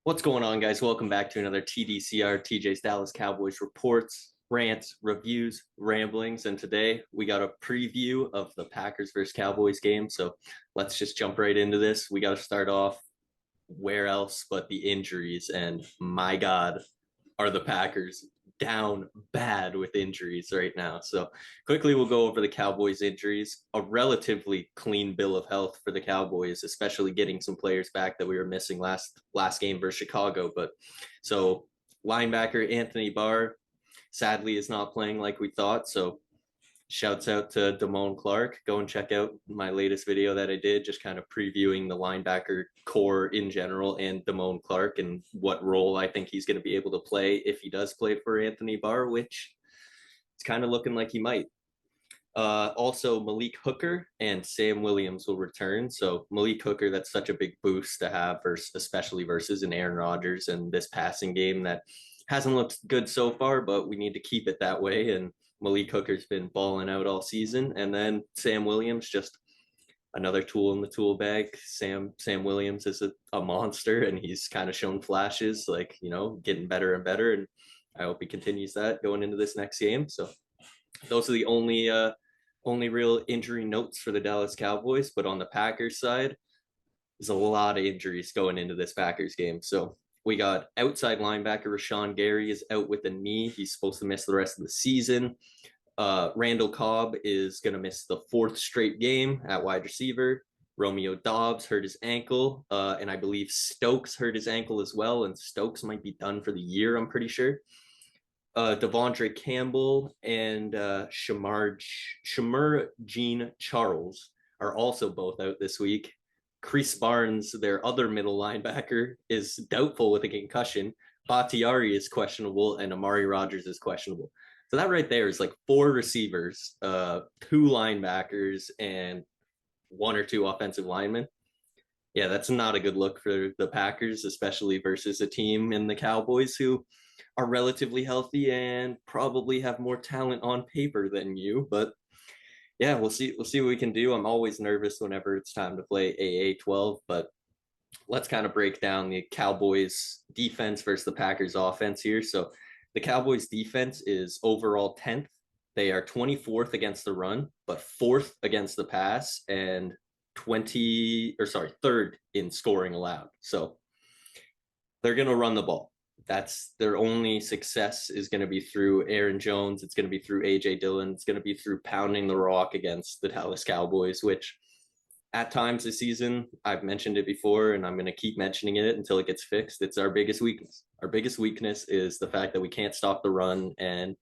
What's going on, guys? Welcome back to another TDCR, TJ's Dallas Cowboys reports, rants, reviews, ramblings. And today we got a preview of the Packers versus Cowboys game. So let's just jump right into this. We got to start off where else but the injuries. And my God, are the Packers down bad with injuries right now. So quickly, we'll go over the Cowboys injuries. A relatively clean bill of health for the Cowboys, especially getting some players back that we were missing last game versus Chicago. But so linebacker Anthony Barr sadly is not playing like we thought. So shouts out to Damone Clark. Go and check out my latest video that I did, just kind of previewing the linebacker core in general and Damone Clark and what role I think he's going to be able to play if he does play for Anthony Barr, which it's kind of looking like he might. Also, Malik Hooker and Sam Williams will return. So Malik Hooker, that's such a big boost to have, especially versus an Aaron Rodgers and this passing game that hasn't looked good so far, but we need to keep it that way. And Malik Hooker's been balling out all season. And then Sam Williams, just another tool in the tool bag. Sam Williams is a monster, and he's kind of shown flashes, like, getting better and better. And I hope he continues that going into this next game. So those are the only real injury notes for the Dallas Cowboys. But on the Packers side, there's a lot of injuries going into this Packers game. So we got outside linebacker Rashawn Gary is out with a knee. He's supposed to miss the rest of the season. Randall Cobb is going to miss the fourth straight game at wide receiver. Romeo Doubs hurt his ankle, and I believe Stokes hurt his ankle as well, and Stokes might be done for the year, I'm pretty sure. Devondre Campbell and Shamar Jean Charles are also both out this week. Chris Barnes, their other middle linebacker, is doubtful with a concussion. Bakhtiari is questionable, and Amari Rodgers is questionable. So that right there is like 4 receivers, 2 linebackers, and 1 or 2 offensive linemen. Yeah, that's not a good look for the Packers, especially versus a team in the Cowboys who are relatively healthy and probably have more talent on paper than you. But yeah, we'll see what we can do. I'm always nervous whenever it's time to play AA12, but let's kind of break down the Cowboys defense versus the Packers offense here. So the Cowboys defense is overall 10th. They are 24th against the run, but 4th against the pass, and 3rd in scoring allowed. So they're going to run the ball. That's their only success is going to be through Aaron Jones. It's going to be through A.J. Dillon. It's going to be through pounding the rock against the Dallas Cowboys, which at times this season, I've mentioned it before, and I'm going to keep mentioning it until it gets fixed. It's our biggest weakness. Our biggest weakness is the fact that we can't stop the run. And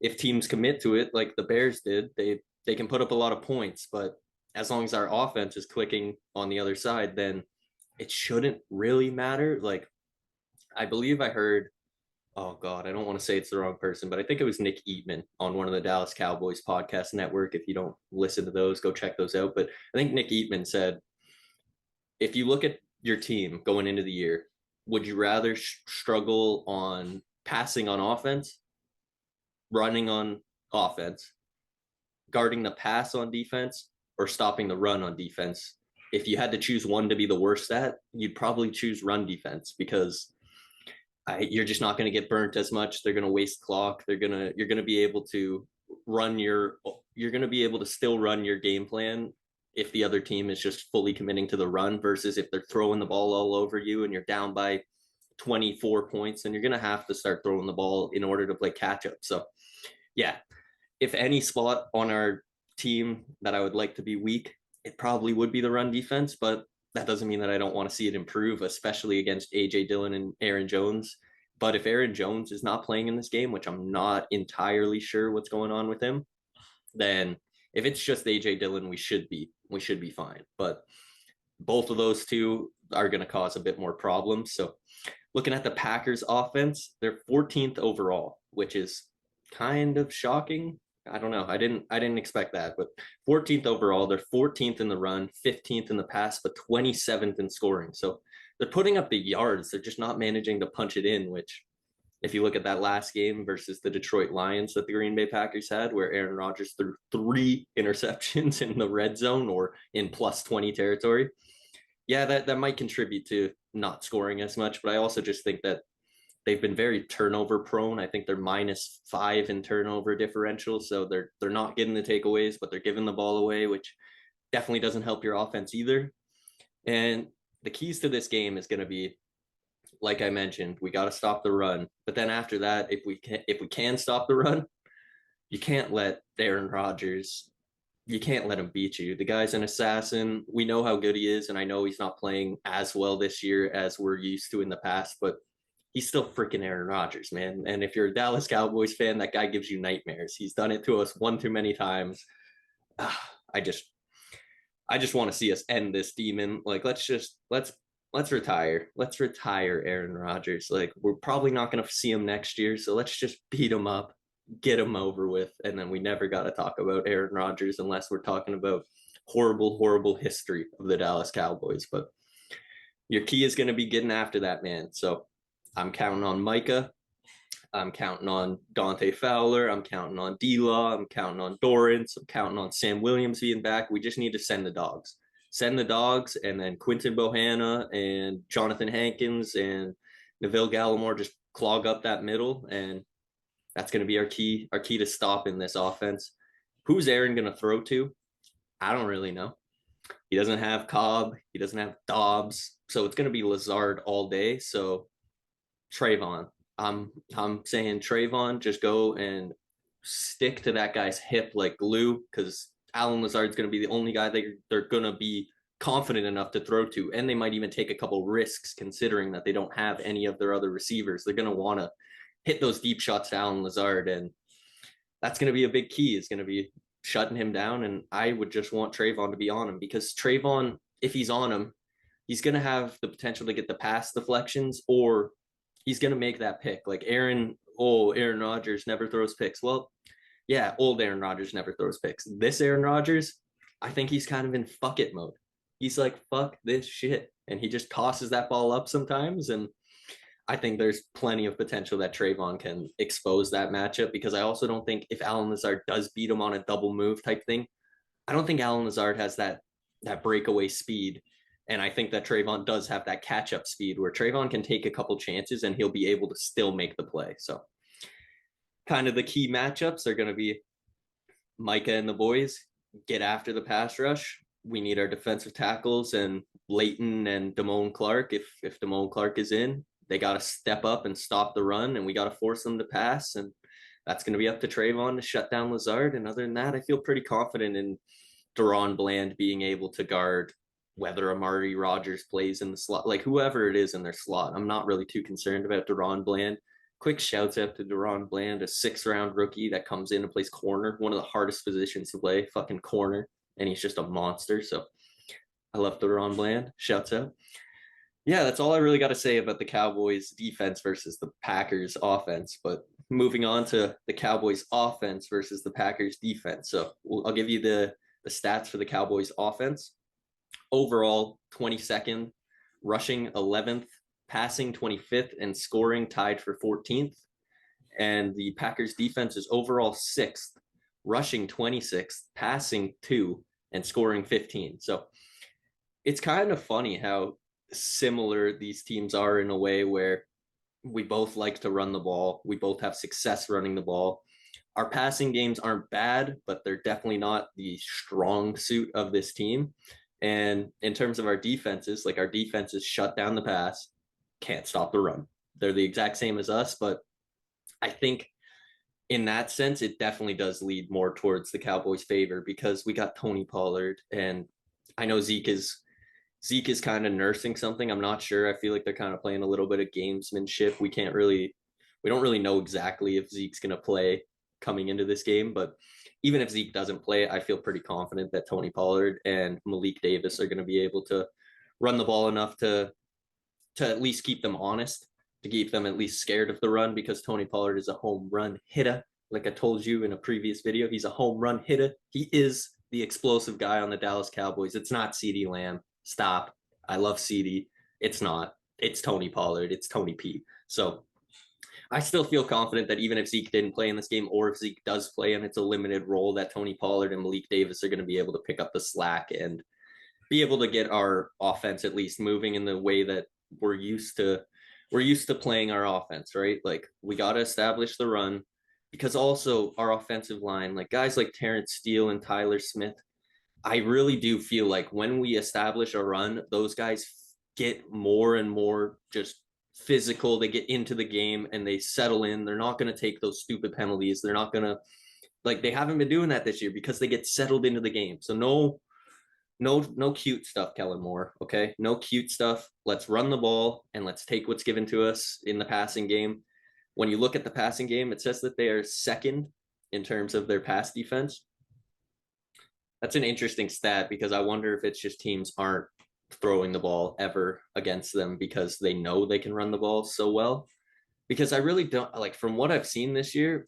if teams commit to it, like the Bears did, they can put up a lot of points. But as long as our offense is clicking on the other side, then it shouldn't really matter. Like, I believe I heard, oh God, I don't want to say it's the wrong person, but I think it was Nick Eatman on one of the Dallas Cowboys podcast network. If you don't listen to those, go check those out. But I think Nick Eatman said, if you look at your team going into the year, would you rather struggle on passing on offense, running on offense, guarding the pass on defense, or stopping the run on defense? If you had to choose one to be the worst at, you'd probably choose run defense, because you're just not going to get burnt as much. They're going to waste clock. You're going to be able to still run your game plan if the other team is just fully committing to the run, versus if they're throwing the ball all over you and you're down by 24 points, then you're going to have to start throwing the ball in order to play catch up. So yeah, if any spot on our team that I would like to be weak, it probably would be the run defense, but that doesn't mean that I don't want to see it improve, especially against A.J. Dillon and Aaron Jones. But if Aaron Jones is not playing in this game, which I'm not entirely sure what's going on with him, then if it's just A.J. Dillon, we should be fine. But both of those two are going to cause a bit more problems. So looking at the Packers offense, they're 14th overall, which is kind of shocking. I don't know. I didn't expect that, but 14th overall, they're 14th in the run, 15th in the pass, but 27th in scoring. So they're putting up the yards. They're just not managing to punch it in, which if you look at that last game versus the Detroit Lions that the Green Bay Packers had, where Aaron Rodgers threw 3 interceptions in the red zone or in plus 20 territory. Yeah, that might contribute to not scoring as much, but I also just think that they've been very turnover prone. I think they're -5 in turnover differential, so they're not getting the takeaways, but they're giving the ball away, which definitely doesn't help your offense either. And the keys to this game is going to be, like I mentioned, we got to stop the run. But then after that, if we can stop the run, you can't let Aaron Rodgers, you can't let him beat you. The guy's an assassin. We know how good he is, and I know he's not playing as well this year as we're used to in the past, but he's still freaking Aaron Rodgers, man. And if you're a Dallas Cowboys fan, that guy gives you nightmares. He's done it to us one too many times. I just want to see us end this demon. Like, let's retire. Let's retire Aaron Rodgers. Like, we're probably not going to see him next year, so let's just beat him up, get him over with, and then we never got to talk about Aaron Rodgers unless we're talking about horrible, horrible history of the Dallas Cowboys. But your key is going to be getting after that, man. So I'm counting on Micah. I'm counting on Dante Fowler. I'm counting on D-Law. I'm counting on Dorrance. I'm counting on Sam Williams being back. We just need to send the dogs. Send the dogs, and then Quinton Bohanna and Jonathan Hankins and Neville Gallimore just clog up that middle, and that's going to be our key to stopping this offense. Who's Aaron going to throw to? I don't really know. He doesn't have Cobb. He doesn't have Dobbs. So it's going to be Lazard all day. So Trayvon. I'm saying Trayvon, just go and stick to that guy's hip like glue, because Allen Lazard's going to be the only guy they're going to be confident enough to throw to, and they might even take a couple risks considering that they don't have any of their other receivers. They're going to want to hit those deep shots to Allen Lazard, and that's going to be a big key. Is going to be shutting him down, and I would just want Trayvon to be on him, because Trayvon, if he's on him, he's going to have the potential to get the pass deflections, or he's going to make that pick. Like Aaron Rodgers never throws picks. Well, yeah, old Aaron Rodgers never throws picks. This Aaron Rodgers, I think he's kind of in fuck it mode. He's like, fuck this shit. And he just tosses that ball up sometimes. And I think there's plenty of potential that Trayvon can expose that matchup, because I also don't think if Allen Lazard does beat him on a double move type thing, I don't think Allen Lazard has that breakaway speed. And I think that Trayvon does have that catch-up speed where Trayvon can take a couple chances and he'll be able to still make the play. So kind of the key matchups are going to be Micah and the boys get after the pass rush. We need our defensive tackles and Leighton and Damone Clark. If Damone Clark is in, they got to step up and stop the run, and we got to force them to pass. And that's going to be up to Trayvon to shut down Lazard. And other than that, I feel pretty confident in Deron Bland being able to guard whether Amari Rodgers plays in the slot, like whoever it is in their slot. I'm not really too concerned about Deron Bland. Quick shouts out to Deron Bland, a 6th-round rookie that comes in and plays corner, one of the hardest positions to play, fucking corner, and he's just a monster. So I love Deron Bland. Shouts out. Yeah, that's all I really got to say about the Cowboys defense versus the Packers offense. But moving on to the Cowboys offense versus the Packers defense. So I'll give you the stats for the Cowboys offense. Overall, 22nd, rushing 11th, passing 25th, and scoring tied for 14th. And the Packers defense is overall 6th, rushing 26th, passing 2, and scoring 15. So it's kind of funny how similar these teams are in a way where we both like to run the ball. We both have success running the ball. Our passing games aren't bad, but they're definitely not the strong suit of this team. And in terms of our defenses, like our defenses shut down the pass, can't stop the run. They're the exact same as us, but I think in that sense, it definitely does lead more towards the Cowboys' favor, because we got Tony Pollard, and I know Zeke is kind of nursing something. I'm not sure. I feel like they're kind of playing a little bit of gamesmanship. We don't really know exactly if Zeke's going to play coming into this game, but even if Zeke doesn't play, I feel pretty confident that Tony Pollard and Malik Davis are going to be able to run the ball enough to at least keep them honest, to keep them at least scared of the run, because Tony Pollard is a home run hitter. Like I told you in a previous video, he's a home run hitter. He is the explosive guy on the Dallas Cowboys. It's not CeeDee Lamb. Stop. I love CeeDee. It's not. It's Tony Pollard. It's Tony P. So I still feel confident that even if Zeke didn't play in this game, or if Zeke does play and it's a limited role, that Tony Pollard and Malik Davis are going to be able to pick up the slack and be able to get our offense at least moving in the way that we're used to playing our offense, right? Like we got to establish the run because also our offensive line, like guys like Terrence Steele and Tyler Smith, I really do feel like when we establish a run, those guys get more and more just physical. They get into the game and they settle in. They're not going to take those stupid penalties. They're not going to, like, they haven't been doing that this year because they get settled into the game. So no cute stuff, Kellen Moore. Okay, no cute stuff. Let's run the ball and let's take what's given to us in the passing game. When you look at the passing game, it says that they are second in terms of their pass defense. That's an interesting stat because I wonder if it's just teams aren't throwing the ball ever against them because they know they can run the ball so well. Because I really don't, like, from what I've seen this year,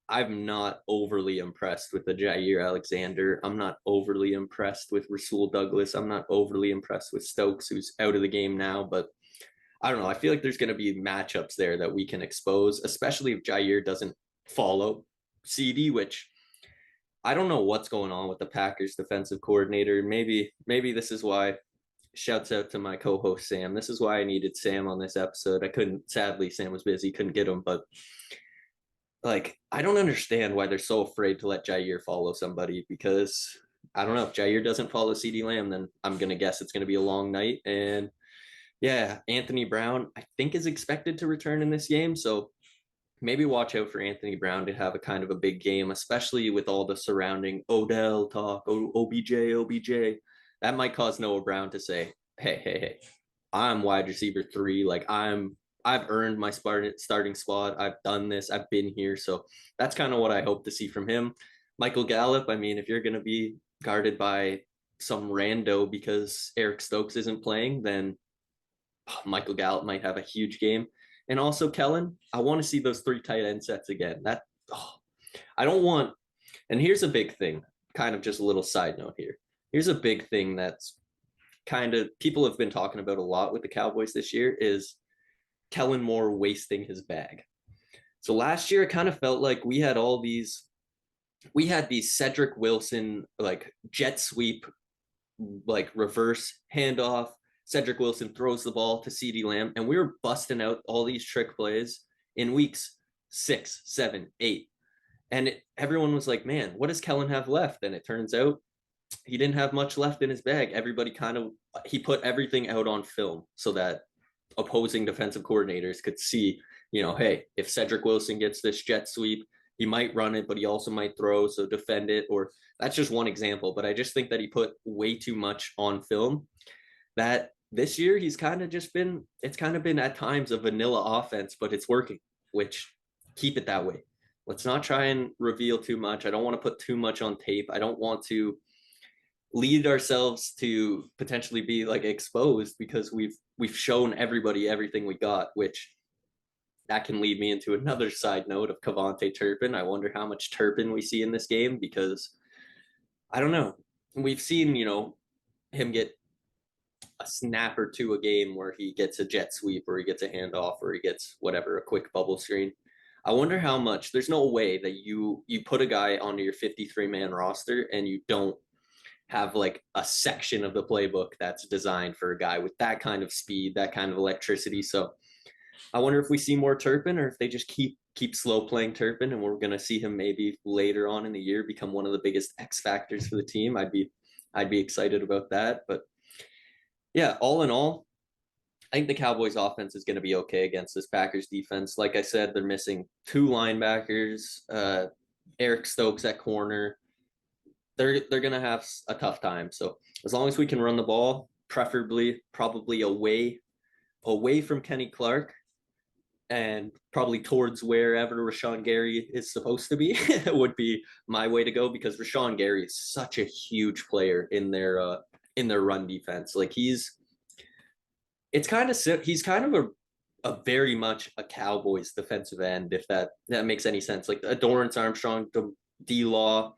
I'm not overly impressed with the Jair Alexander. I'm not overly impressed with Rasul Douglas. I'm not overly impressed with Stokes, who's out of the game now. But I don't know. I feel like there's going to be matchups there that we can expose, especially if Jair doesn't follow CD, which I don't know what's going on with the Packers defensive coordinator. Maybe this is why. Shouts out to my co-host Sam. This is why I needed Sam on this episode. I couldn't, sadly, Sam was busy, couldn't get him, but like I don't understand why they're so afraid to let Jair follow somebody because I don't know if Jair doesn't follow CeeDee Lamb, then I'm gonna guess it's gonna be a long night. And yeah, Anthony Brown, I think, is expected to return in this game. So maybe watch out for Anthony Brown to have a kind of a big game, especially with all the surrounding Odell talk, OBJ. That might cause Noah Brown to say, hey, I'm wide receiver 3. Like I've earned my starting spot. I've done this. I've been here. So that's kind of what I hope to see from him. Michael Gallup, I mean, if you're going to be guarded by some rando because Eric Stokes isn't playing, then Michael Gallup might have a huge game. And also Kellen, I want to see those 3 tight end sets again. I don't want, and here's a big thing, kind of just a little side note here. Here's a big thing that's kind of people have been talking about a lot with the Cowboys this year is Kellen Moore wasting his bag. So last year, it kind of felt like we had these Cedric Wilson, like jet sweep, like reverse handoff. Cedric Wilson throws the ball to CeeDee Lamb, and we were busting out all these trick plays in weeks 6, 7, 8. And everyone was like, man, what does Kellen have left? And it turns out he didn't have much left in his bag. Everybody he put everything out on film so that opposing defensive coordinators could see, hey, if Cedric Wilson gets this jet sweep, he might run it, but he also might throw, so defend it. Or that's just one example, but I just think that he put way too much on film that this year it's kind of been at times a vanilla offense, but it's working, which keep it that way. Let's not try and reveal too much. I don't want to put too much on tape. I don't want to lead ourselves to potentially be like exposed because we've shown everybody everything we got, which that can lead me into another side note of Cavante Turpin. I wonder how much Turpin we see in this game because I don't know. We've seen, him get a snap or 2 a game where he gets a jet sweep or he gets a handoff or he gets whatever, a quick bubble screen. I wonder how much. There's no way that you put a guy onto your 53-man roster and you don't have like a section of the playbook that's designed for a guy with that kind of speed, that kind of electricity. So I wonder if we see more Turpin or if they just keep slow playing Turpin and we're going to see him maybe later on in the year become one of the biggest X factors for the team. I'd be excited about that. But yeah, all in all, I think the Cowboys offense is going to be okay against this Packers defense. Like I said, they're missing 2 linebackers, Eric Stokes at corner. They're going to have a tough time. So as long as we can run the ball, preferably probably away from Kenny Clark and probably towards wherever Rashawn Gary is supposed to be would be my way to go because Rashawn Gary is such a huge player in their run defense. Like he's kind of a very much a Cowboys defensive end, if that makes any sense. Like a Dorrance Armstrong, D-Law,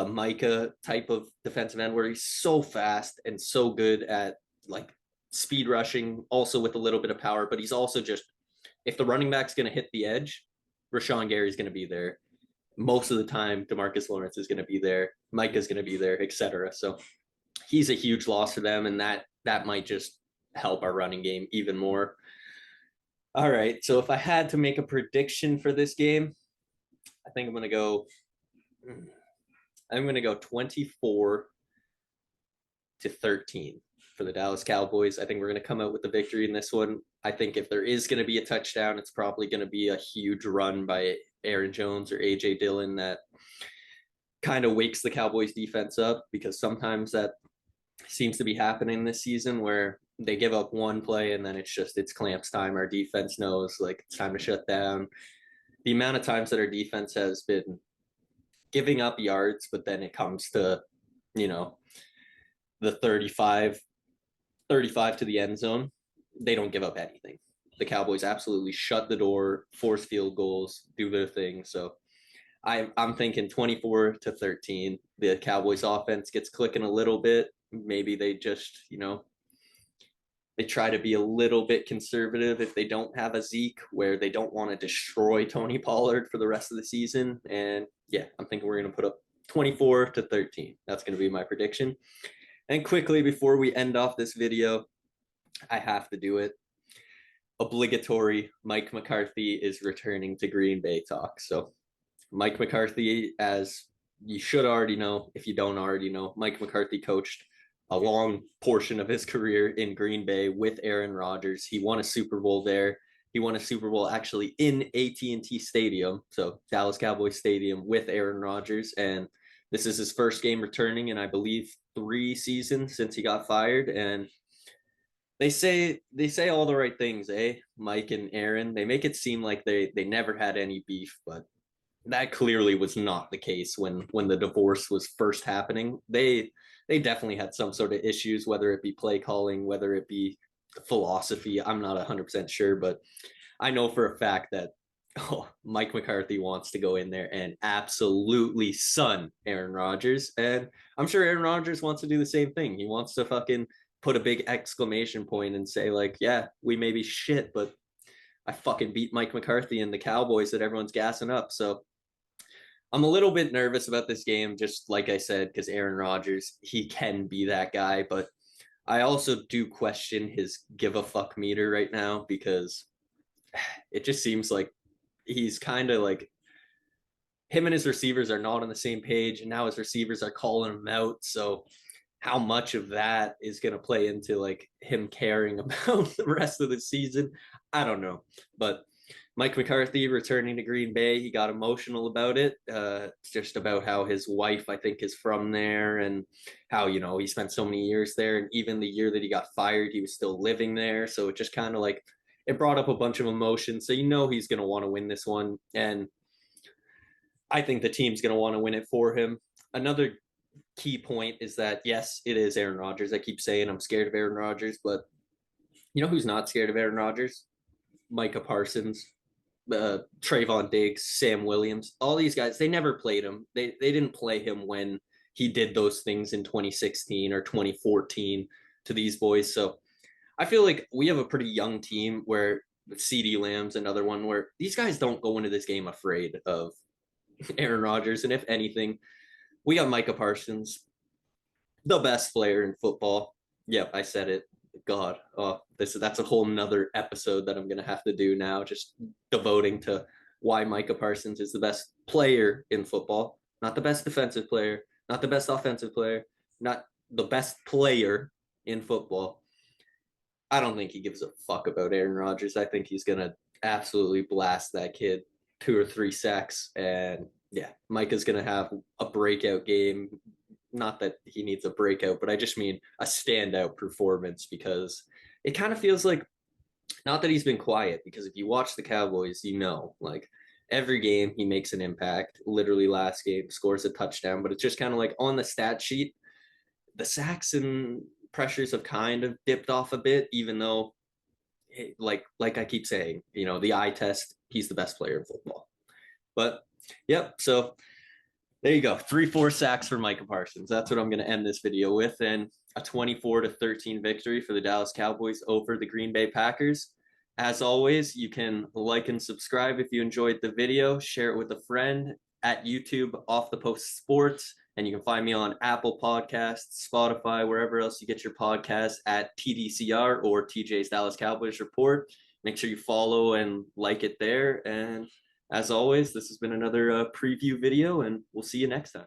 Micah type of defensive end where he's so fast and so good at like speed rushing, also with a little bit of power, but he's also just, if the running back's going to hit the edge, Rashawn Gary's going to be there. Most of the time, DeMarcus Lawrence is going to be there. Micah's going to be there, etc. So he's a huge loss for them, and that might just help our running game even more. All right, so if I had to make a prediction for this game, I think I'm going to go 24-13 for the Dallas Cowboys. I think we're going to come out with the victory in this one. I think if there is going to be a touchdown, it's probably going to be a huge run by Aaron Jones or AJ Dillon that kind of wakes the Cowboys defense up, because sometimes that seems to be happening this season where they give up one play and then it's clamps time. Our defense knows like it's time to shut down. The amount of times that our defense has been giving up yards, but then it comes to, the 35 to the end zone, they don't give up anything. The Cowboys absolutely shut the door, force field goals, do their thing. So I'm thinking 24-13. The Cowboys offense gets clicking a little bit. Maybe they just, they try to be a little bit conservative if they don't have a Zeke, where they don't want to destroy Tony Pollard for the rest of the season. And yeah, I'm thinking we're going to put up 24-13. That's going to be my prediction. And quickly, before we end off this video, I have to do it. Obligatory Mike McCarthy is returning to Green Bay talk. So Mike McCarthy, as you should already know, if you don't already know, Mike McCarthy coached a long portion of his career in Green Bay with Aaron Rodgers. He won a Super Bowl there. He won a Super Bowl actually in AT&T Stadium, so Dallas Cowboys Stadium, with Aaron Rodgers. And this is his first game returning in, I believe, 3 seasons since he got fired. And they say all the right things, Mike and Aaron. They make it seem like they never had any beef, but that clearly was not the case when the divorce was first happening. They definitely had some sort of issues, whether it be play calling, whether it be philosophy. I'm not 100% sure, but I know for a fact that Mike McCarthy wants to go in there and absolutely sun Aaron Rodgers. And I'm sure Aaron Rodgers wants to do the same thing. He wants to fucking put a big exclamation point and say, like, yeah, we may be shit, but I fucking beat Mike McCarthy and the Cowboys that everyone's gassing up. So I'm a little bit nervous about this game, just like I said, because Aaron Rodgers, he can be that guy. But I also do question his give a fuck meter right now, because it just seems like he's kind of like, him and his receivers are not on the same page, and now his receivers are calling him out. So how much of that is going to play into like him caring about the rest of the season, I don't know. But Mike McCarthy returning to Green Bay, he got emotional about it. Just about how his wife, I think, is from there, and how, he spent so many years there. And even the year that he got fired, he was still living there. So it just kind of like, it brought up a bunch of emotions. So he's going to want to win this one. And I think the team's going to want to win it for him. Another key point is that, yes, it is Aaron Rodgers. I keep saying I'm scared of Aaron Rodgers, but who's not scared of Aaron Rodgers? Micah Parsons, Trayvon Diggs, Sam Williams, all these guys. They never played him. They didn't play him when he did those things in 2016 or 2014 to these boys. So I feel like we have a pretty young team, where CeeDee Lamb's another one, where these guys don't go into this game afraid of Aaron Rodgers. And if anything, we got Micah Parsons, the best player in football. Yep, I said it. God, that's a whole nother episode that I'm gonna have to do now, just devoting to why Micah Parsons is the best player in football, not the best defensive player, not the best offensive player, not the best player in football. I don't think he gives a fuck about Aaron Rodgers. I think he's gonna absolutely blast that kid, 2 or 3 sacks, and yeah, Micah's gonna have a breakout game. Not that he needs a breakout, but I just mean a standout performance, because it kind of feels like, not that he's been quiet, because if you watch the Cowboys, like every game he makes an impact. Literally last game scores a touchdown, but it's just kind of like on the stat sheet, the sacks and pressures have kind of dipped off a bit, even though, like I keep saying, the eye test, he's the best player in football. But yep, so there you go. 3-4 sacks for Micah Parsons. That's what I'm going to end this video with. And a 24-13 victory for the Dallas Cowboys over the Green Bay Packers. As always, you can like and subscribe if you enjoyed the video. Share it with a friend. At YouTube, Off the Post Sports. And you can find me on Apple Podcasts, Spotify, wherever else you get your podcasts at TDCR or TJ's Dallas Cowboys Report. Make sure you follow and like it there. And as always, this has been another preview video, and we'll see you next time.